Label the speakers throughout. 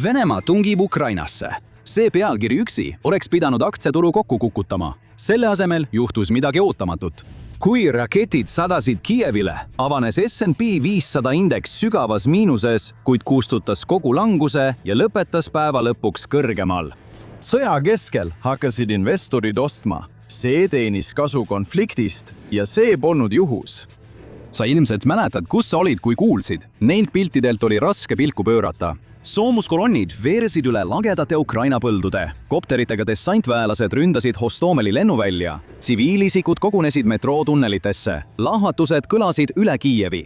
Speaker 1: Venemaa tungib Ukrainasse. See pealkiri üksi oleks pidanud aktsiaturu kokku kukutama. Selle asemel juhtus midagi ootamatut.
Speaker 2: Kui raketid sadasid Kiievile, avanes S&P 500 indeks sügavas miinuses, kuid kustutas kogu languse ja lõpetas päeva lõpuks kõrgemal. Sõja keskel hakkasid investorid ostma. See teenis kasu konfliktist ja see polnud juhus.
Speaker 1: Sa ilmselt mäletad, kus sa olid, kui kuulsid. Neilt piltidelt oli raske pilku pöörata. Soomuskolonnid veeresid üle lagedate Ukraina põldude. Kopteritega dessantväelased ründasid Hostomeli lennuvälja. Tsiviilisikud kogunesid metrootunnelitesse. Lahvatused kõlasid üle Kiievi.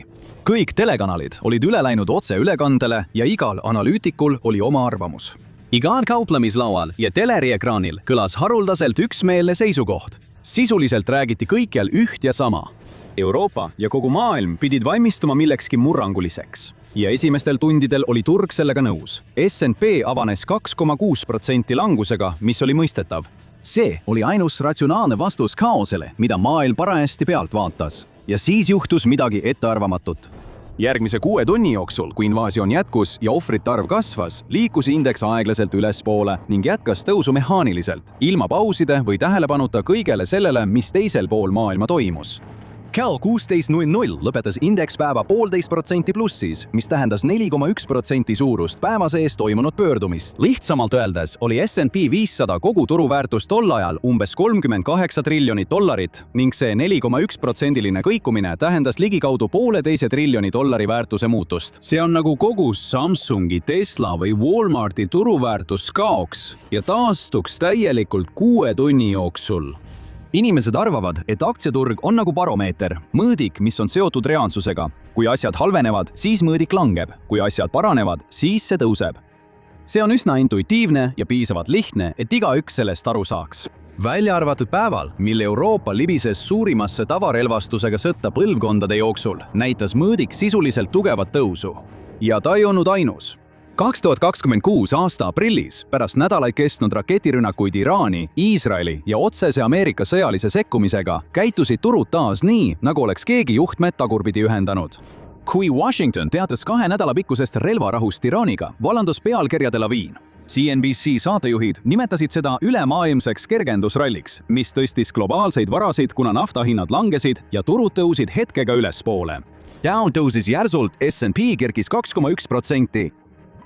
Speaker 1: Kõik telekanalid olid üle läinud otseülekandele ja igal analüütikul oli oma arvamus. Igal kauplemislaual ja teleriekraanil kõlas haruldaselt üksmeelne seisukoht. Sisuliselt räägiti kõikjal üht ja sama. Euroopa ja kogu maailm pidid valmistuma millekski murranguliseks. Ja esimestel tundidel oli turg sellega nõus. S&P avanes 2,6% langusega, mis oli mõistetav. See oli ainus ratsionaalne vastus kaosele, mida maailm parajasti pealt vaatas. Ja siis juhtus midagi ettearvamatut. Järgmise 6 tunni jooksul, kui invaasioon jätkus ja ohvrite arv kasvas, liikus indeks aeglaselt ülespoole ning jätkas tõusu mehaaniliselt, ilma pauside või tähelepanuta kõigele sellele, mis teisel pool maailma toimus. Kell 16.00 lõpetas indeks päeva 1,5% plussis, mis tähendas 4,1% suurust päeva sees toimunud pöördumist. Lihtsamalt öeldes oli S&P 500 kogu turuväärtus tol ajal umbes $38 triljonit ning see 4,1% kõikumine tähendas ligikaudu $1,5 triljoni väärtuse muutust. See on nagu kogu Samsungi, Tesla või Walmarti turuväärtus kaoks ja taastuks täielikult 6 tunni jooksul. Inimesed arvavad, et aktsiaturg on nagu baromeeter, mõõdik, mis on seotud reaalsusega. Kui asjad halvenevad, siis mõõdik langeb. Kui asjad paranevad, siis see tõuseb. See on üsna intuitiivne ja piisavalt lihtne, et igaüks sellest aru saaks. Välja arvatud päeval, mil Euroopa libises suurimasse tavarelvastusega sõtta põlvkondade jooksul, näitas mõõdik sisuliselt tugevat tõusu. Ja ta ei olnud ainus. 2026 aasta aprillis, pärast nädalaid kestnud raketirünnakuid Iraani, Iisraeli ja otsese Ameerika sõjalise sekkumisega, käitusid turud taas nii, nagu oleks keegi juhtmed tagurpidi ühendanud. Kui Washington teatas 2 nädala pikkusest relvarahust Iraaniga, vallandus pealkirjade laviin. CNBC saatejuhid nimetasid seda ülemaailmseks kergendusralliks, mis tõstis globaalseid varasid, kuna naftahinnad langesid ja turud tõusid hetkega ülespoole. Dow tõusis järsult, S&P kerkis 2,1%.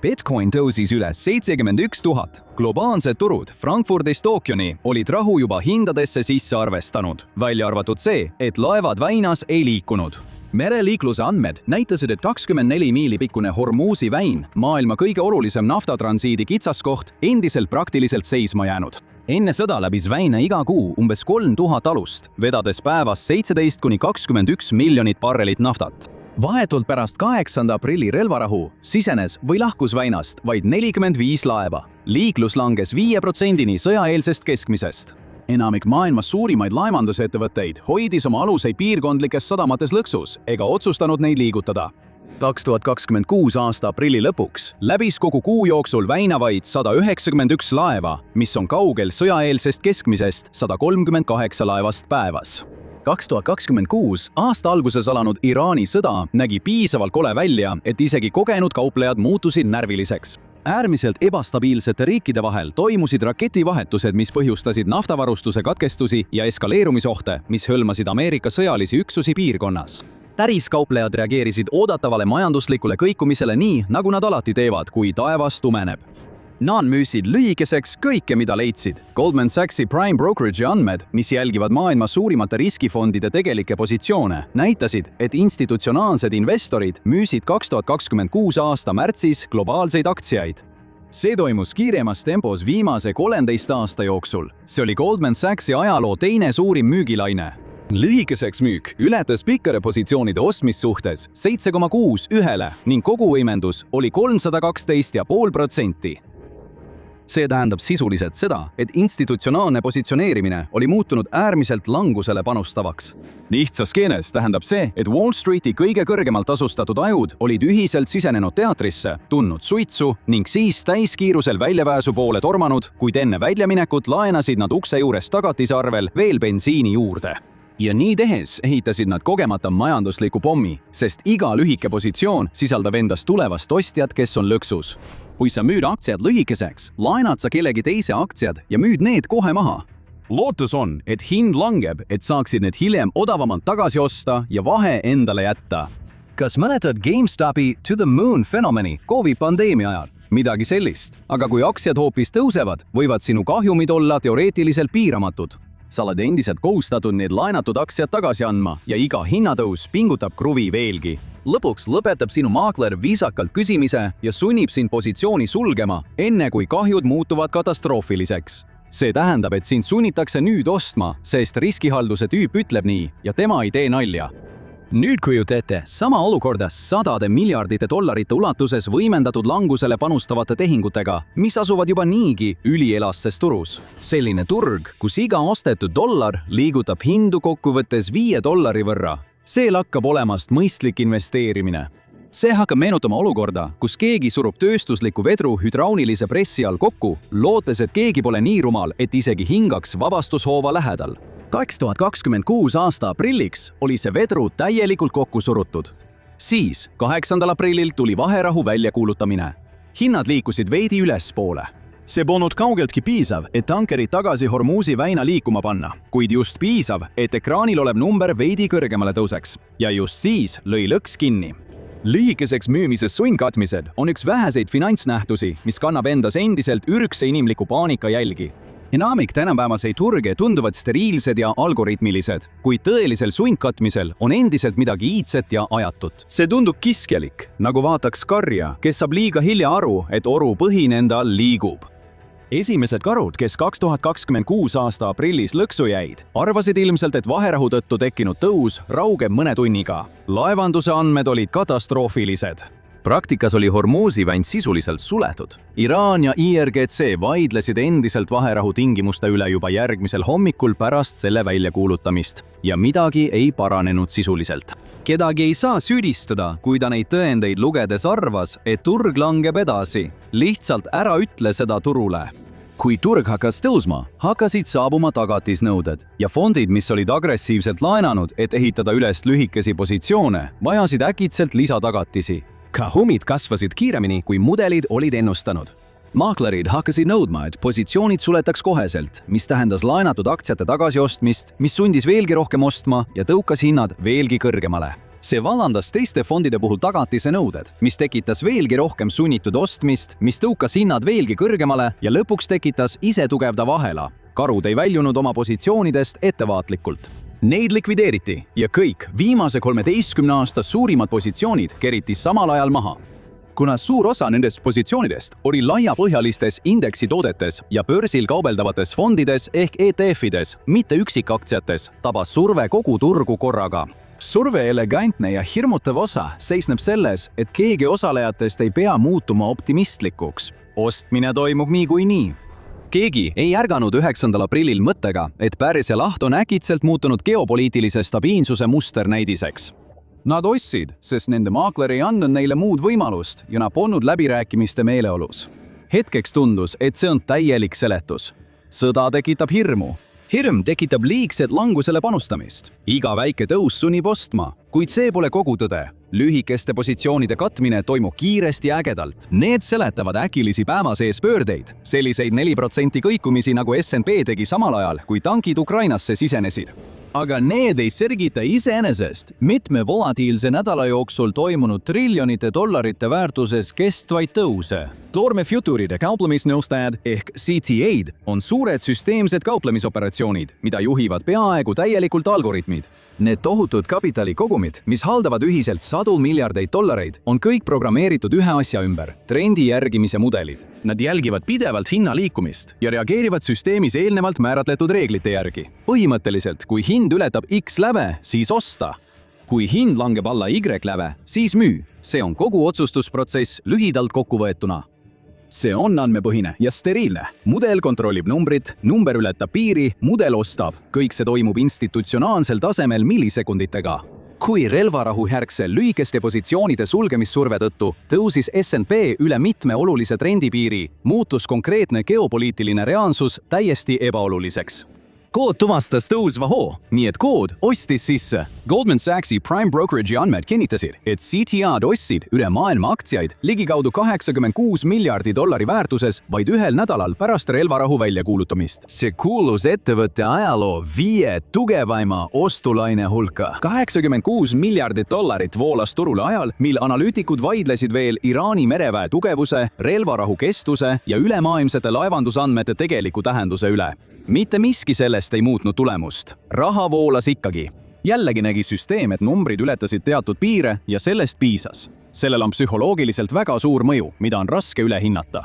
Speaker 1: Bitcoin tõusis üles 71 000. Globaalsed turud Frankfurdist Tokyoni olid rahu juba hindadesse sisse arvestanud, välja arvatud see, et laevad väinas ei liikunud. Mereliikluse andmed näitasid, et 24 miili pikkune Hormuzi väin, maailma kõige olulisem naftatransiidi kitsaskoht, endiselt praktiliselt seisma jäänud. Enne sõda läbis väine iga kuu umbes 3000 alust, vedades päevas 17–21 miljonit barrelit naftat. Vahetult pärast 8. aprilli relvarahu sisenes või lahkus väinast vaid 45 laeva. Liiklus langes 5%-ni sõjaeelsest keskmisest. Enamik maailmas suurimaid laevandusettevõtteid hoidis oma aluseid piirkondlikes sadamates lõksus ega otsustanud neid liigutada. 2026 aasta aprilli lõpuks läbis kogu kuu jooksul väina vaid 191 laeva, mis on kaugel sõjaeelsest keskmisest 138 laevast päevas. 2026 aasta alguses alanud Iraani sõda nägi piisavalt kole välja, et isegi kogenud kauplejad muutusid närviliseks. Äärmiselt ebastabiilsete riikide vahel toimusid raketivahetused, mis põhjustasid naftavarustuse katkestusi ja eskaleerumisohte, mis hõlmasid Ameerika sõjalisi üksusi piirkonnas. Täriskauplejad reageerisid oodatavale majanduslikule kõikumisele nii, nagu nad alati teevad, kui taevas tumeneb. Nad müüsid lühikeseks kõike, mida leidsid. Goldman Sachsi Prime Brokerage andmed, mis jälgivad maailma suurimate riskifondide tegelikke positsioone, näitasid, et institutsionaalsed investorid müüsid 2026 aasta märtsis globaalseid aktsiaid. See toimus kiiremas tempos viimase 13 aasta jooksul. See oli Goldman Sachsi ajaloo teine suurim müügilaine. Lühikeseks müük ületas pikkade positsioonide ostmissuhtes 7,6-1 ning koguvõimendus oli 312,5%. See tähendab sisuliselt seda, et institutsionaalne positsioneerimine oli muutunud äärmiselt langusele panustavaks. Lihtsas keeles tähendab see, et Wall Streeti kõige kõrgemalt tasustatud ajud olid ühiselt sisenenud teatrisse, tundnud suitsu ning siis täiskiirusel väljapääsu poole tormanud, kuid enne väljaminekut laenasid nad ukse juures tagatisarvel veel bensiini juurde. ja nii tehes ehitasid nad kogemata majandusliku pommi, sest iga lühike positsioon sisaldab endas tulevast ostjat, kes on lõksus. Kui sa müüd aktsiad lühikeseks, laenad sa kellegi teise aktsiad ja müüd need kohe maha. Lootus on, et hind langeb, et saaksid need hiljem odavamalt tagasi osta ja vahe endale jätta. Kas mäletad GameStopi To the Moon fenomeni COVID-pandeemia ajal? Midagi sellist. Aga kui aktsiad hoopis tõusevad, võivad sinu kahjumid olla teoreetiliselt piiramatud. Sa oled endiselt kohustatud need laenatud aktsiad tagasi andma ja iga hinnatõus pingutab kruvi veelgi. Lõpuks lõpetab sinu maakler viisakalt küsimise ja sunnib sind positsiooni sulgema, enne kui kahjud muutuvad katastroofiliseks. See tähendab, et sind sunnitakse nüüd ostma, sest riskihalduse tüüp ütleb nii ja tema ei tee nalja. Nüüd kujuta ette sama olukorda sadade miljardite dollarite ulatuses võimendatud langusele panustavate tehingutega, mis asuvad juba niigi ülielastses turus. Selline turg, kus iga ostetud dollar liigutab hindu kokkuvõttes $5 võrra. See lakkab olemast mõistlik investeerimine. See hakkab meenutama olukorda, kus keegi surub tööstusliku vedru hüdraulilise pressi all kokku, lootes, et keegi pole nii rumal, et isegi hingaks vabastushoova lähedal. 2026 aasta aprilliks oli see vedru täielikult kokku surutud. Siis 8. aprillil tuli vaherahu väljakuulutamine. Hinnad liikusid veidi ülespoole. See polnud kaugeltki piisav, et tankerid tagasi Hormuzi väina liikuma panna, kuid just piisav, et ekraanil olev number veidi kõrgemale tõuseks. Ja just siis lõi lõks kinni. Lühikeseks müümises sundkatmised on üks väheseid finantsnähtusi, mis kannab endas endiselt ürgse inimliku paanika jälgi. Enamik tänapäevaseid turge tunduvad steriilsed ja algoritmilised, kuid tõelisel sundkatmisel on endiselt midagi iidset ja ajatut. See tundub kiskjalik, nagu vaataks karja, kes saab liiga hilja aru, et oru põhi nende all liigub. Esimesed karud, kes 2026 aasta aprillis lõksu jäid, arvasid ilmselt, et vaherahu tõttu tekkinud tõus raugeb mõne tunniga. Laevanduse andmed olid katastroofilised. Praktikas oli Hormuzi väin sisuliselt suletud. Iraan ja IRGC vaidlesid endiselt vaherahu tingimuste üle juba järgmisel hommikul pärast selle väljakuulutamist ja midagi ei paranenud sisuliselt. Kedagi ei saa süüdistada, kui ta neid tõendeid lugedes arvas, et turg langeb edasi. Lihtsalt ära ütle seda turule. Kui turg hakkas tõusma, hakkasid saabuma tagatisnõuded ja fondid, mis olid agressiivselt laenanud, et ehitada üles lühikesi positsioone, vajasid äkitselt lisatagatisi. Kahumid kasvasid kiiremini, kui mudelid olid ennustanud. Maaklerid hakkasid nõudma, et positsioonid suletaks koheselt, mis tähendas laenatud aktsiate tagasiostmist, mis sundis veelgi rohkem ostma ja tõukas hinnad veelgi kõrgemale. See vallandas teiste fondide puhul tagatise nõuded, mis tekitas veelgi rohkem sunnitud ostmist, mis tõukas hinnad veelgi kõrgemale ja lõpuks tekitas ise tugevdava ahela. Karud ei väljunud oma positsioonidest ettevaatlikult. Neid likvideeriti ja kõik viimase 13 aasta suurimad positsioonid keriti samal ajal maha. Kuna suur osa nendest positsioonidest oli laiapõhjalistes indeksitoodetes ja börsil kaubeldavates fondides ehk ETF-ides, mitte üksikaktsiates, tabas surve kogu turgu korraga. Surve elegantne ja hirmutav osa seisneb selles, et keegi osalejatest ei pea muutuma optimistlikuks. Ostmine toimub niikuinii. Keegi ei ärganud 9. aprillil mõttega, et Pärsia laht on äkitselt muutunud geopoliitilise stabiilsuse musternäidiseks. Nad ostsid, sest nende maakler ei andnud neile muud võimalust ja nad polnud läbirääkimiste meeleolus. Hetkeks tundus, et see on täielik seletus. Sõda tekitab hirmu. Hirm tekitab liigset langusele panustamist. Iga väike tõus sunnib ostma, kuid see pole kogu tõde. Lühikeste positsioonide katmine toimub kiiresti ja ägedalt. Need seletavad äkilisi päeva sees pöördeid, selliseid 4% kõikumisi nagu S&P tegi samal ajal, kui tankid Ukrainasse sisenesid. Aga need ei selgita iseenesest mitme volatiilse nädala jooksul toimunud triljonite dollarite väärtuses kestvaid tõuse. Toorme futuride kauplemisnõustajad ehk CTA'd on suured süsteemsed kauplemisoperatsioonid, mida juhivad peaaegu täielikult algoritmid. Need tohutud kapitalikogumid, mis haldavad ühiselt sadu miljardeid dollareid, on kõik programmeeritud ühe asja ümber – trendi järgimise mudelid. Nad jälgivad pidevalt hinna liikumist ja reageerivad süsteemis eelnevalt määratletud reeglite järgi. Põhimõtteliselt, kui hind ületab X läve, siis osta. Kui hind langeb alla Y läve, siis müü. See on kogu otsustusprotsess lühidalt kokkuvõetuna. See on andmepõhine ja steriilne. Mudel kontrollib numbrit, number ületab piiri, mudel ostab. Kõik see toimub institutsionaalsel tasemel millisekunditega. Kui relvarahu järgsel lühikeste positsioonide sulgemissurve tõttu tõusis S&P üle mitme olulise trendipiiri, muutus konkreetne geopoliitiline reaalsus täiesti ebaoluliseks. kood tuvastas tõusva hoo, nii et kood ostis sisse. Goldman Sachsi Prime Brokerage'i andmed kinnitasid, et CTA-d ostsid üle maailma aktsiaid ligikaudu $86 miljardi väärtuses vaid ühel nädalal pärast relvarahu väljakuulutamist. See kuulus ettevõtte ajaloo 5 tugevaima ostulaine hulka. $86 miljardit voolas turule ajal, mil analüütikud vaidlesid veel Iraani mereväe tugevuse, relvarahu kestuse ja ülemaailmsete laevandusandmete tegeliku tähenduse üle. Mitte miski sellest ei muutnud tulemust. Raha voolas ikkagi. Jällegi nägi süsteem, et numbrid ületasid teatud piire ja sellest piisas. Sellel on psühholoogiliselt väga suur mõju, mida on raske üle hinnata.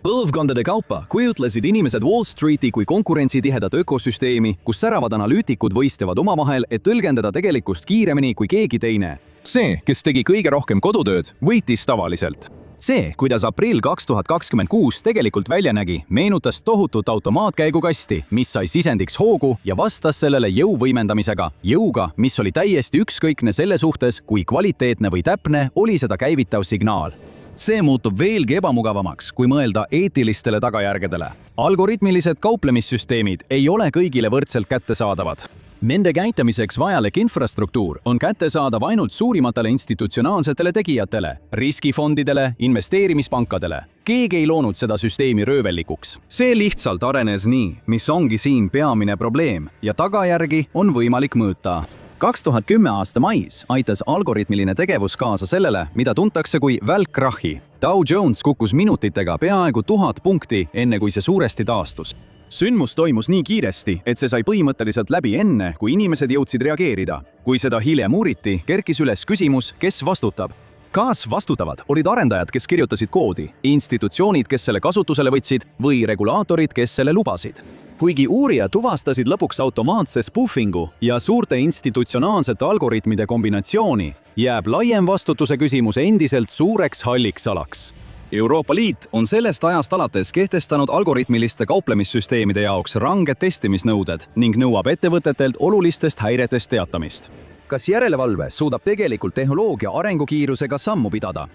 Speaker 1: Põlvkondade kaupa kujutlesid inimesed Wall Streeti kui konkurentsitihedat ökosüsteemi, kus säravad analüütikud võistlevad omavahel, et tõlgendada tegelikkust kiiremini kui keegi teine. See, kes tegi kõige rohkem kodutööd, võitis tavaliselt. See, kuidas aprill 2026 tegelikult välja nägi, meenutas tohutut automaatkäigukasti, mis sai sisendiks hoogu ja vastas sellele jõu võimendamisega. Jõuga, mis oli täiesti ükskõikne selle suhtes, kui kvaliteetne või täpne oli seda käivitav signaal. See muutub veelgi ebamugavamaks, kui mõelda eetilistele tagajärgedele. Algoritmilised kauplemissüsteemid ei ole kõigile võrdselt kättesaadavad. Nende käitamiseks vajalik infrastruktuur on kättesaadav ainult suurimatele institutsionaalsetele tegijatele, riskifondidele, investeerimispankadele. Keegi ei loonud seda süsteemi röövellikuks. See lihtsalt arenes nii, mis ongi siin peamine probleem ja tagajärgi on võimalik mõõta. 2010 aasta mais aitas algoritmiline tegevus kaasa sellele, mida tuntakse kui välkkrahi. Dow Jones kukkus minutitega peaaegu 1000 punkti, enne kui see suuresti taastus. Sündmus toimus nii kiiresti, et see sai põhimõtteliselt läbi enne, kui inimesed jõudsid reageerida. Kui seda hiljem uuriti, kerkis üles küsimus, kes vastutab. Kaasvastutavad olid arendajad, kes kirjutasid koodi, institutsioonid, kes selle kasutusele võtsid, või regulaatorid, kes selle lubasid. Kuigi uurijad tuvastasid lõpuks automaatse spoofingu ja suurte institutsionaalsete algoritmide kombinatsiooni, jääb laiem vastutuse küsimus endiselt suureks halliks alaks. Euroopa Liit on sellest ajast alates kehtestanud algoritmiliste kauplemissüsteemide jaoks ranged testimisnõuded ning nõuab ettevõtetelt olulistest häiretest teatamist. Kas järelevalve suudab tegelikult tehnoloogia arengukiirusega sammu pidada?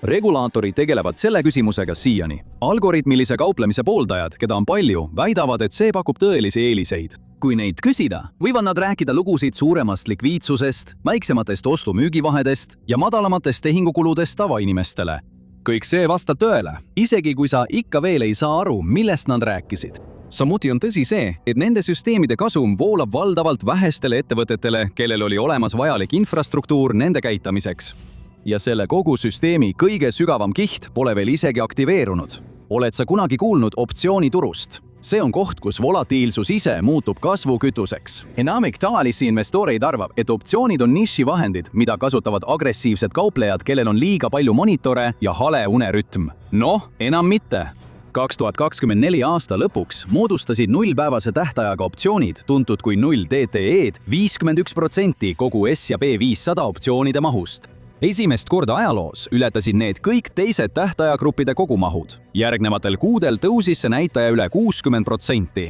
Speaker 1: Regulaatorid tegelevad selle küsimusega siiani. Algoritmilise kauplemise pooldajad, keda on palju, väidavad, et see pakub tõelisi eeliseid. Kui neid küsida, võivad nad rääkida lugusid suuremast likviidsusest, väiksematest ostu-müügivahedest ja madalamatest tehingukuludest tavainimestele. Kõik see vastab tõele, isegi kui sa ikka veel ei saa aru, millest nad rääkisid. Samuti on tõsi see, et nende süsteemide kasum voolab valdavalt vähestele ettevõtetele, kellel oli olemas vajalik infrastruktuur nende käitamiseks. Ja selle kogu süsteemi kõige sügavam kiht pole veel isegi aktiveerunud. Oled sa kunagi kuulnud optsiooniturust? See on koht, kus volatiilsus ise muutub kasvukütuseks. Enamik tavalisi investoreid arvab, et optsioonid on nišivahendid, mida kasutavad agressiivsed kauplejad, kellel on liiga palju monitore ja hale unerütm. Noh, enam mitte. 2024 aasta lõpuks moodustasid nullpäevase tähtajaga optsioonid, tuntud kui 0 DTE-d, 51% kogu S&P 500 optsioonide mahust. Esimest korda ajaloos ületasid need kõik teised tähtajagruppide kogumahud. Järgnevatel kuudel tõusis see näitaja üle 60%.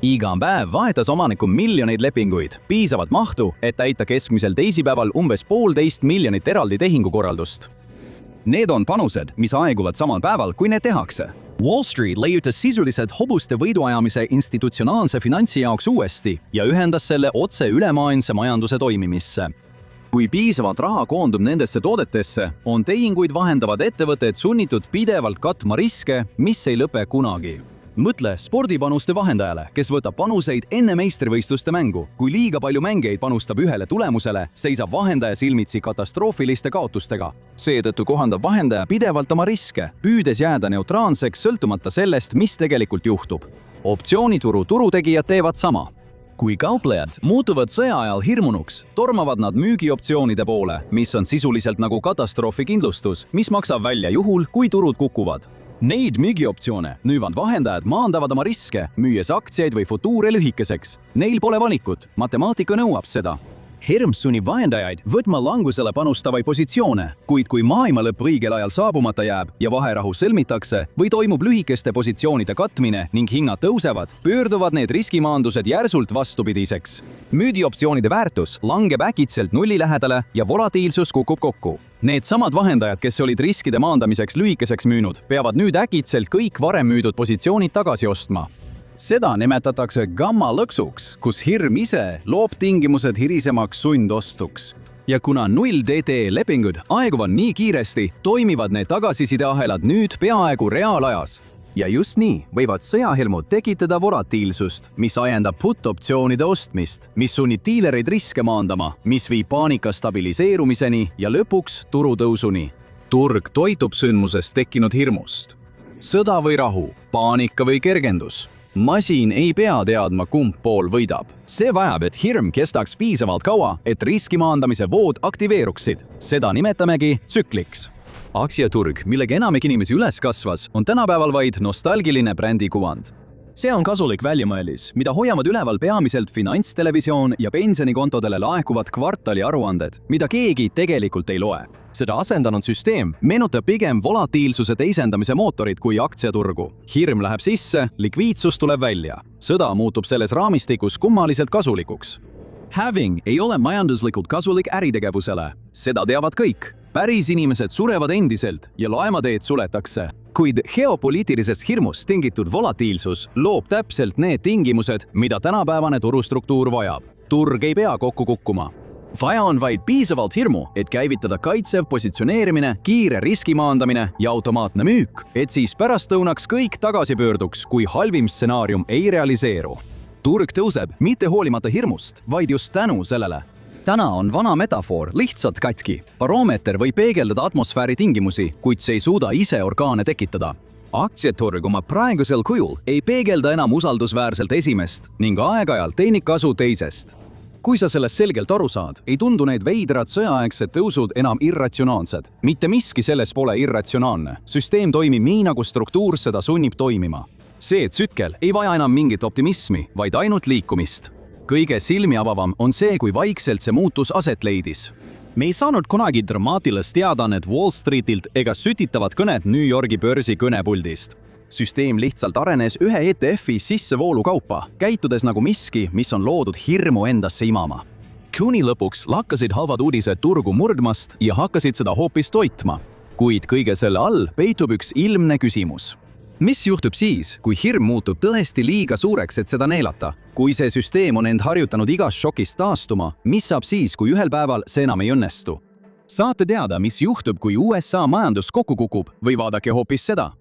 Speaker 1: Iga päev vahetas omaniku miljoneid lepinguid, piisavat mahtu, et täita keskmisel teisipäeval umbes 1,5 miljonit eraldi tehingukorraldust. Need on panused, mis aeguvad samal päeval, kui need tehakse. Wall Street leiutas sisuliselt hobuste võiduajamise institutsionaalse finantsi jaoks uuesti ja ühendas selle otse ülemaailmse majanduse toimimisse. Kui piisavalt raha koondub nendesse toodetesse, on tehinguid vahendavad ettevõtted sunnitud pidevalt katma riske, mis ei lõpe kunagi. Mõtle spordipanuste vahendajale, kes võtab panuseid enne meistrivõistluste mängu. Kui liiga palju mängijaid panustab ühele tulemusele, seisab vahendaja silmitsi katastroofiliste kaotustega. Seetõttu kohandab vahendaja pidevalt oma riske, püüdes jääda neutraalseks sõltumata sellest, mis tegelikult juhtub. Optsioonituru turutegijad teevad sama. Kui kauplejad muutuvad sõja ajal hirmunuks, tormavad nad müügioptsioonide poole, mis on sisuliselt nagu katastroofikindlustus, mis maksab välja juhul, kui turud kukuvad. Neid müügioptsioone nüüvad vahendajad maandavad oma riske, müües aktsiaid või futuure lühikeseks. Neil pole valikut, matemaatika nõuab seda. Hirm sunnib vahendajaid võtma langusele panustavaid positsioone, kuid kui maailmalõpp õigel ajal saabumata jääb ja vaherahu sõlmitakse või toimub lühikeste positsioonide katmine ning hinnad tõusevad, pöörduvad need riskimaandused järsult vastupidiseks. Müüdioptsioonide väärtus langeb äkitselt nulli lähedale ja volatiilsus kukub kokku. Need samad vahendajad, kes olid riskide maandamiseks lühikeseks müünud, peavad nüüd äkitselt kõik varem müüdud positsioonid tagasi ostma. seda nimetatakse gamma-lõksuks, kus hirm ise loob tingimused hirisemaks sundostuks. Ja kuna 0DTE lepingud aeguvad nii kiiresti, toimivad need tagasisideahelad nüüd peaaegu reaalajas. Ja just nii võivad sõjahirmud tekitada volatiilsust, mis ajendab put-optsioonide ostmist, mis sunnib diilereid riske maandama, mis viib paanika stabiliseerumiseni ja lõpuks turutõusuni.
Speaker 2: Turg toitub sündmusest tekkinud hirmust. Sõda või rahu, paanika või kergendus.
Speaker 1: Masin ei pea teadma, kumb pool võidab. See vajab, et hirm kestaks piisavalt kaua, et riskimaandamise vood aktiveeruksid. Seda nimetamegi tsükliks. Aktsiaturg, millega enamik inimesi üles kasvas, on tänapäeval vaid nostalgiline brändikuvand. See on kasulik väljamõelis, mida hoiavad üleval peamiselt finantstelevisioon ja pensionikontodele laekuvad kvartali aruanded, mida keegi tegelikult ei loe. Seda asendanud süsteem meenutab pigem volatiilsuse teisendamise mootorit kui aktsiaturgu. Hirm läheb sisse, likviidsus tuleb välja. Sõda muutub selles raamistikus kummaliselt kasulikuks. Having ei ole majanduslikult kasulik äritegevusele. Seda teavad kõik. Päris inimesed surevad endiselt ja laemateed suletakse. Kuid geopoliitilisest hirmust tingitud volatiilsus loob täpselt need tingimused, mida tänapäevane turustruktuur vajab. Turg ei pea kokku kukkuma. Vaja on vaid piisavalt hirmu, et käivitada kaitsev positsioneerimine, kiire riskimaandamine ja automaatne müük, et siis pärastlõunaks kõik tagasipöörduks, kui halvim stsenaarium ei realiseeru. Turg tõuseb mitte hoolimata hirmust, vaid just tänu sellele. Täna on vana metafoor lihtsalt katki. Baroomeeter võib peegeldada atmosfääri tingimusi, kuid see ei suuda ise orkaane tekitada. Aktsiaturg oma praegusel kujul ei peegelda enam usaldusväärselt esimest ning aeg-ajalt teenib kasu teisest. Kui sa sellest selgelt aru saad, ei tundu need veidrad sõjaaegsed tõusud enam irratsionaalsed. Mitte miski selles pole irratsionaalne. Süsteem toimib nii, nagu struktuur seda sunnib toimima. See tsükkel ei vaja enam mingit optimismi, vaid ainult liikumist. Kõige silmiavavam on see, kui vaikselt see muutus aset leidis. Me ei saanud kunagi dramaatilist teadaannet Wall Streetilt ega sütitavat kõnet New Yorgi börsi kõnepuldist. Süsteem lihtsalt arenes ühe ETF-i sissevoolu kaupa, käitudes nagu miski, mis on loodud hirmu endasse imama. Kuni lõpuks lakkasid halvad uudised turgu murdmast ja hakkasid seda hoopis toitma. Kuid kõige selle all peitub üks ilmne küsimus. Mis juhtub siis, kui hirm muutub tõesti liiga suureks, et seda neelata? Kui see süsteem on end harjutanud igast šokist taastuma, mis saab siis, kui ühel päeval see enam ei õnnestu? Saate teada, mis juhtub, kui USA majandus kokku kukub või vaadake hoopis seda?